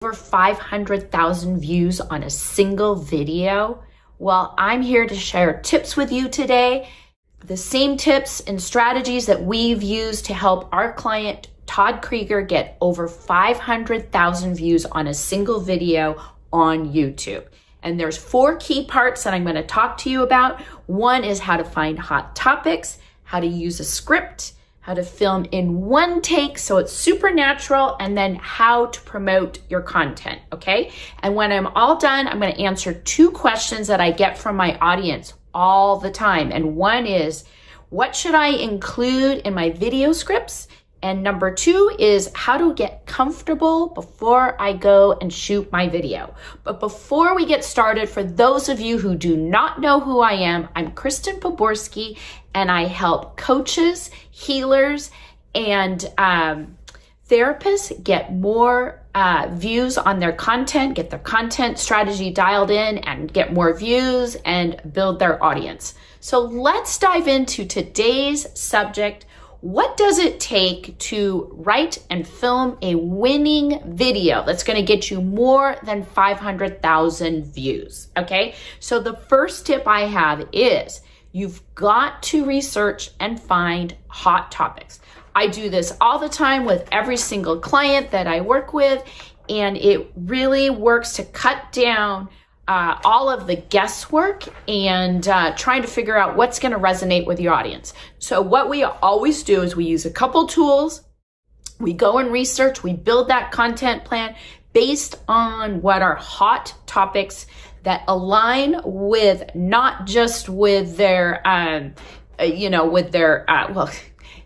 over 500,000 views on a single video? Well, I'm here to share tips with you today. The same tips and strategies that we've used to help our client, Todd Krieger, get over 500,000 views on a single video on YouTube. And there's 4 key parts that I'm going to talk to you about. One is how to find hot topics, how to use a script, how to film in one take so it's super natural, and then how to promote your content, okay? And when I'm all done, I'm going to answer 2 questions that I get from my audience all the time. And one is, what should I include in my video scripts? And number 2 is how to get comfortable before I go and shoot my video. But before we get started, for those of you who do not know who I am, I'm Kristen Poborsky, and I help coaches, healers, and therapists get more views on their content, get their content strategy dialed in, and get more views and build their audience. So let's dive into today's subject. What does it take to write and film a winning video that's going to get you more than 500,000 views? Okay, so the first tip I have is you've got to research and find hot topics. I do this all the time with every single client that I work with, and it really works to cut down all of the guesswork and trying to figure out what's going to resonate with your audience. So what we always do is we use a couple tools. We go and research, we build that content plan based on what are hot topics that align with not just with their,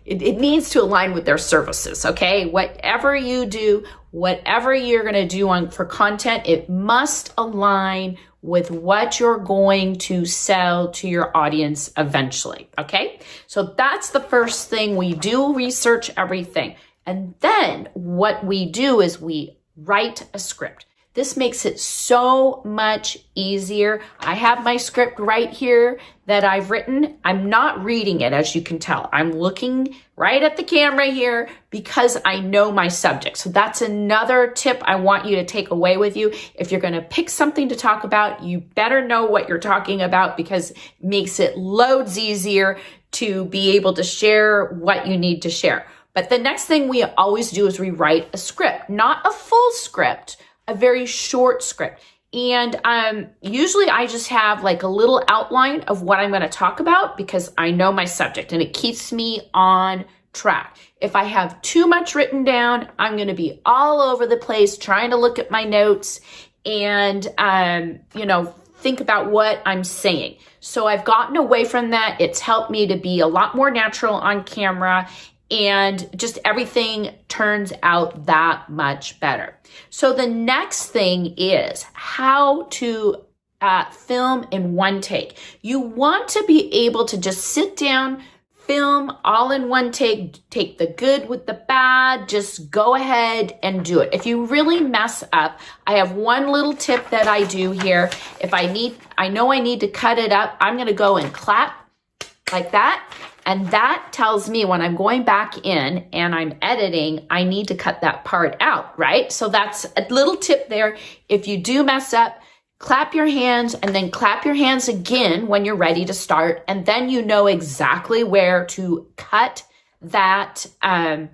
it needs to align with their services, okay? Whatever you do, whatever you're going to do for content, it must align with what you're going to sell to your audience eventually, okay? So that's the first thing. We do research everything. And then what we do is we write a script. This makes it so much easier. I have my script right here that I've written. I'm not reading it, as you can tell. I'm looking right at the camera here because I know my subject. So that's another tip I want you to take away with you. If you're going to pick something to talk about, you better know what you're talking about, because it makes it loads easier to be able to share what you need to share. But the next thing we always do is we write a script, not a full script, a very short script. And usually I just have like a little outline of what I'm going to talk about because I know my subject and it keeps me on track. If I have too much written down, I'm going to be all over the place trying to look at my notes and, think about what I'm saying. So I've gotten away from that. It's helped me to be a lot more natural on camera, and just everything turns out that much better. So the next thing is how to film in one take. You want to be able to just sit down, film all in one take the good with the bad, just go ahead and do it. If you really mess up, I have one little tip that I do here. If I know I need to cut it up, I'm going to go and clap like that. And that tells me when I'm going back in and I'm editing, I need to cut that part out, right? So that's a little tip there. If you do mess up, clap your hands and then clap your hands again when you're ready to start. And then you know exactly where to cut the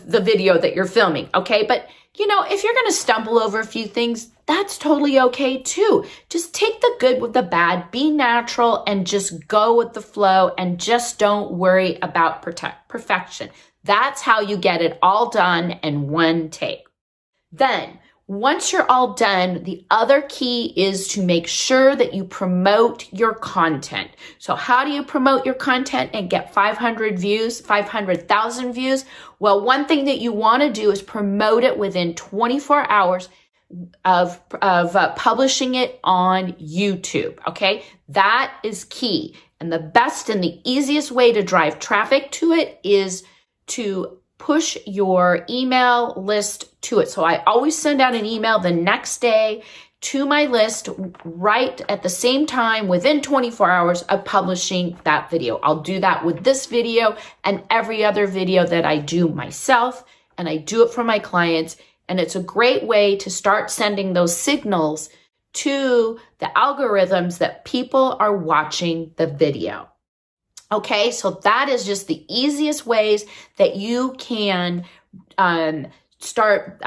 video that you're filming, okay? But if you're going to stumble over a few things, that's totally okay too. Just take the good with the bad, be natural, and just go with the flow, and just don't worry about perfection. That's how you get it all done in one take. Then, once you're all done, the other key is to make sure that you promote your content. So how do you promote your content and get 500,000 views? Well, one thing that you want to do is promote it within 24 hours of publishing it on YouTube, okay? That is key. And the best and the easiest way to drive traffic to it is to push your email list to it. So I always send out an email the next day to my list right at the same time within 24 hours of publishing that video. I'll do that with this video and every other video that I do myself, and I do it for my clients. And it's a great way to start sending those signals to the algorithms that people are watching the video. Okay, so that is just the easiest ways that you can start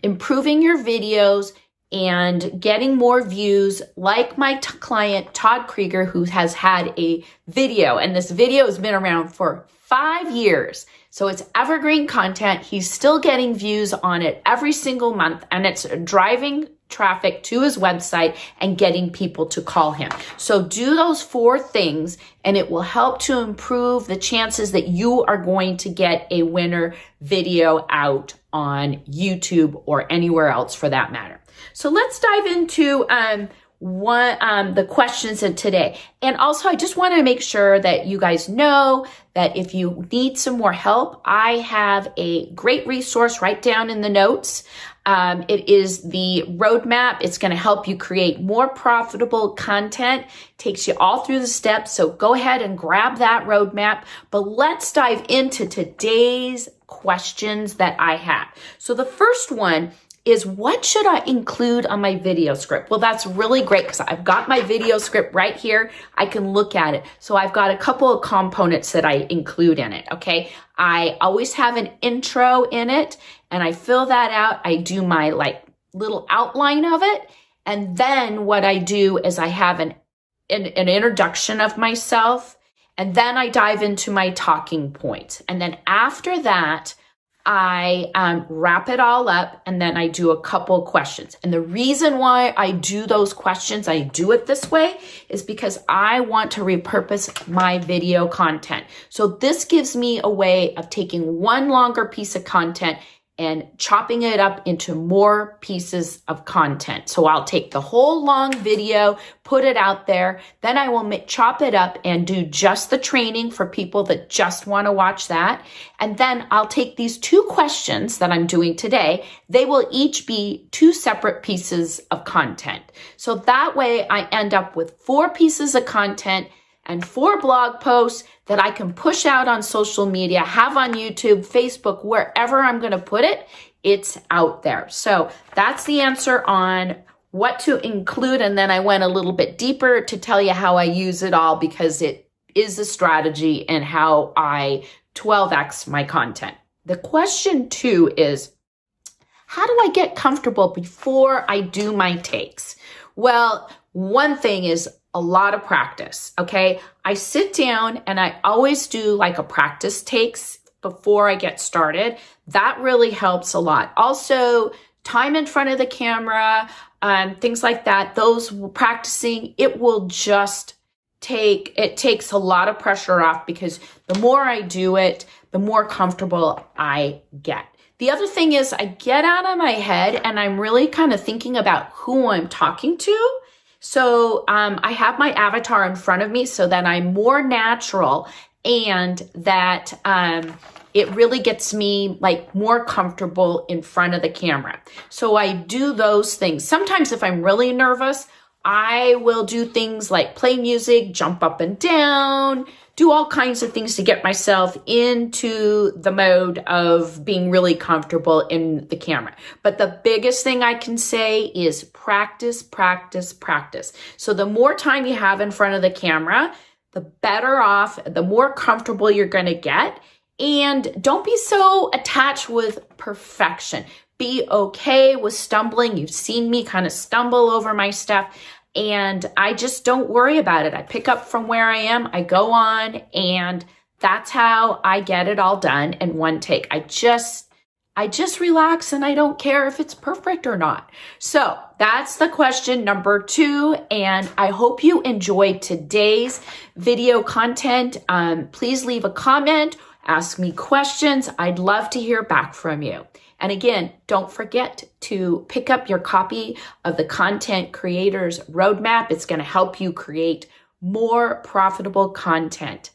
improving your videos and getting more views, like my client, Todd Krieger, who has had a video, and this video has been around for 5 years. So it's evergreen content. He's still getting views on it every single month, and it's driving traffic to his website and getting people to call him. So do those 4 things, and it will help to improve the chances that you are going to get a winner video out on YouTube or anywhere else for that matter. So let's dive into the questions of today. And also, I just want to make sure that you guys know that if you need some more help, I have a great resource right down in the notes. It is the roadmap. It's going to help you create more profitable content. Takes you all through the steps. So go ahead and grab that roadmap. But let's dive into today's questions that I have. So the first one is, what should I include on my video script? Well, that's really great because I've got my video script right here. I can look at it. So I've got a couple of components that I include in it, okay? I always have an intro in it, and I fill that out. I do my little outline of it. And then what I do is I have an introduction of myself, and then I dive into my talking points. And then after that, I wrap it all up, and then I do a couple questions. And the reason why I do those questions, I do it this way, is because I want to repurpose my video content. So this gives me a way of taking one longer piece of content and chopping it up into more pieces of content. So I'll take the whole long video, put it out there, then I will chop it up and do just the training for people that just want to watch that. And then I'll take these 2 questions that I'm doing today. They will each be 2 separate pieces of content. So that way I end up with 4 pieces of content and 4 blog posts that I can push out on social media, have on YouTube, Facebook, wherever I'm going to put it, it's out there. So that's the answer on what to include. And then I went a little bit deeper to tell you how I use it all, because it is a strategy and how I 12x my content. The question 2 is, how do I get comfortable before I do my takes? Well, one thing is a lot of practice, okay? I sit down and I always do a practice takes before I get started. That really helps a lot. Also, time in front of the camera, things like that, those practicing, it takes a lot of pressure off, because the more I do it, the more comfortable I get. The other thing is I get out of my head and I'm really kind of thinking about who I'm talking to. So I have my avatar in front of me so that I'm more natural, and that it really gets me more comfortable in front of the camera. So I do those things. Sometimes if I'm really nervous, I will do things like play music, jump up and down, do all kinds of things to get myself into the mode of being really comfortable in the camera. But the biggest thing I can say is practice, practice, practice. So the more time you have in front of the camera, the better off, the more comfortable you're going to get. And don't be so attached with perfection. Be okay with stumbling. You've seen me kind of stumble over my stuff. And I just don't worry about it. I pick up from where I am, I go on, and that's how I get it all done in one take. I just relax, and I don't care if it's perfect or not. So that's the question number 2. And I hope you enjoyed today's video content. Please leave a comment, ask me questions. I'd love to hear back from you. And again, don't forget to pick up your copy of the Content Creators Roadmap. It's going to help you create more profitable content.